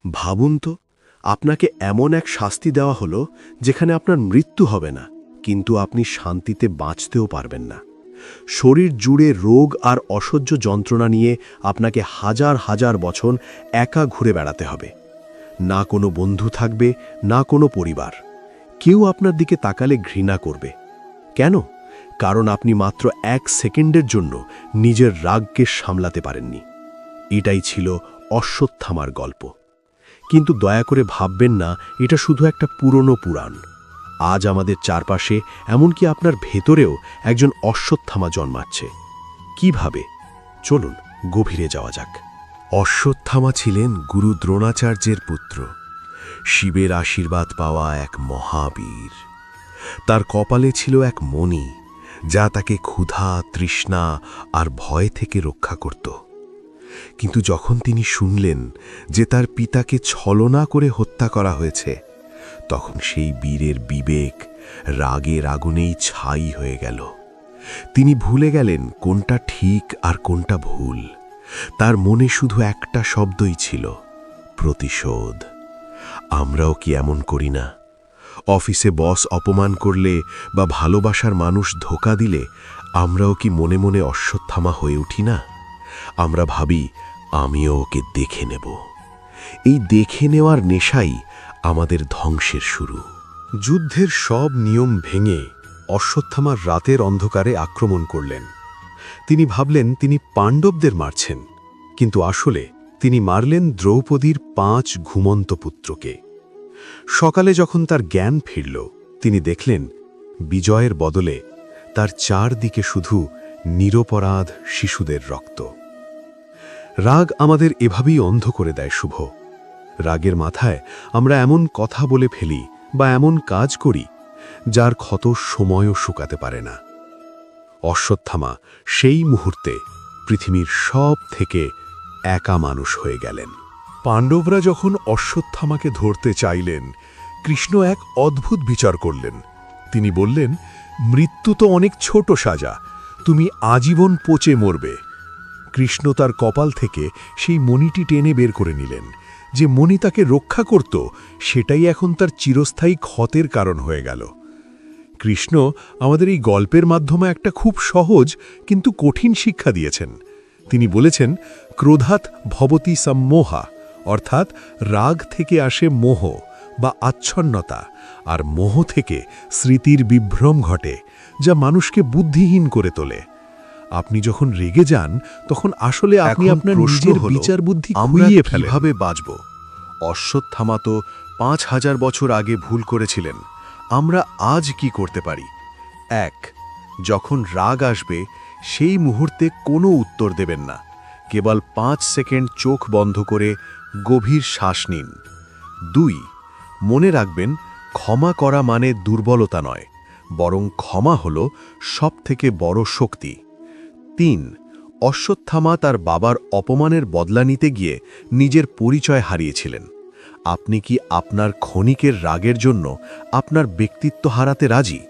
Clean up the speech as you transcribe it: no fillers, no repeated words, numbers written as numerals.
ভাবুন তো, আপনাকে এমন এক শাস্তি দেওয়া হলো যেখানে আপনার মৃত্যু হবে না, কিন্তু আপনি শান্তিতে বাঁচতেও পারবেন না। শরীর জুড়ে রোগ আর অসহ্য যন্ত্রণা নিয়ে আপনাকে হাজার হাজার বছর একা ঘুরে বেড়াতে হবে। না কোনো বন্ধু থাকবে, না কোনো পরিবার। কেউ আপনার দিকে তাকালে ঘৃণা করবে। কেন? কারণ আপনি মাত্র 1 সেকেন্ডের জন্য নিজের রাগকে সামলাতে পারেননি। এটাই ছিল অশ্বত্থামার গল্প। কিন্তু দয়া করে ভাববেন না এটা শুধু একটা পুরনো পুরাণ। আজ আমাদের চারপাশে, এমনকি আপনার ভেতরেও একজন অশ্বত্থামা জন্মাচ্ছে। কিভাবে? চলুন গভীরে যাওয়া যাক। অশ্বত্থামা ছিলেন গুরু দ্রোণাচার্যের পুত্র, শিবের আশীর্বাদ পাওয়া এক মহাবীর। তার কপালে ছিল এক মণি, যা তাকে ক্ষুধা, তৃষ্ণা আর ভয় থেকে রক্ষা করত। কিন্তু যখন তিনি শুনলেন যে তার পিতাকে ছলনা করে হত্যা করা হয়েছে, তখন সেই বীরের বিবেক রাগের আগুনেই ছাই হয়ে গেল। তিনি ভুলে গেলেন কোনটা ঠিক আর কোনটা ভুল। তার মনে শুধু একটা শব্দই ছিল, প্রতিশোধ। আমরাও কি এমন করি না? অফিসে বস অপমান করলে বা ভালোবাসার মানুষ ধোঁকা দিলে আমরাও কি মনে মনে অশ্বত্থামা হয়ে উঠি না? আমরা ভাবি, আমিও ওকে দেখে নেব। এই দেখে নেওয়ার নেশাই আমাদের ধ্বংসের শুরু। যুদ্ধের সব নিয়ম ভেঙে অশ্বত্থামা রাতের অন্ধকারে আক্রমণ করলেন। তিনি ভাবলেন তিনি পাণ্ডবদের মারছেন, কিন্তু আসলে তিনি মারলেন দ্রৌপদীর 5 ঘুমন্ত পুত্রকে। সকালে যখন তার জ্ঞান ফিরল, তিনি দেখলেন বিজয়ের বদলে তার চারদিকে শুধু নিরপরাধ শিশুদের রক্ত। রাগ আমাদের এভাবেই অন্ধ করে দেয় শুভ। রাগের মাথায় আমরা এমন কথা বলে ফেলি বা এমন কাজ করি যার ক্ষত সময়ও শুকাতে পারে না। অশ্বত্থামা সেই মুহূর্তে পৃথিবীর সব থেকে একা মানুষ হয়ে গেলেন। পাণ্ডবরা যখন অশ্বত্থামাকে ধরতে চাইলেন, কৃষ্ণ এক অদ্ভুত বিচার করলেন। তিনি বললেন, মৃত্যু তো অনেক ছোট সাজা, তুমি আজীবন পচে মরবে। কৃষ্ণ তার কপাল থেকে সেই মণিটি টেনে বের করে নিলেন। যে মণি তাকে রক্ষা করত, সেটাই এখন তার চিরস্থায়ী ক্ষতের কারণ হয়ে গেল। কৃষ্ণ আমাদের এই গল্পের মাধ্যমে একটা খুব সহজ কিন্তু কঠিন শিক্ষা দিয়েছেন। তিনি বলেছেন, ক্রোধাৎ ভবতি সম্মোহা, অর্থাৎ রাগ থেকে আসে মোহ বা আচ্ছন্নতা, আর মোহ থেকে স্মৃতির বিভ্রম ঘটে, যা মানুষকে বুদ্ধিহীন করে তোলে। আপনি যখন রেগে যান, তখন আসলে আপনি আপনার নিজের বিচার বুদ্ধি খুইয়ে ফেলেন। কিভাবে বাঁচব? অশ্বত্থামা তো 5000 বছর আগে ভুল করেছিলেন। আমরা আজ কি করতে পারি? 1. যখন রাগ আসবে, সেই মুহূর্তে কোনো উত্তর দেবেন না। কেবল 5 সেকেন্ড চোখ বন্ধ করে গভীর শ্বাস নিন। 2. মনে রাখবেন, ক্ষমা করা মানে দুর্বলতা নয়, বরং ক্ষমা হল সবথেকে বড় শক্তি। 3. অশ্বত্থামা তার বাবার অপমানের বদলা নিতে গিয়ে নিজের পরিচয় হারিয়েছিলেন। আপনি কি আপনার ক্ষণিকের রাগের জন্য আপনার ব্যক্তিত্ব হারাতে রাজি?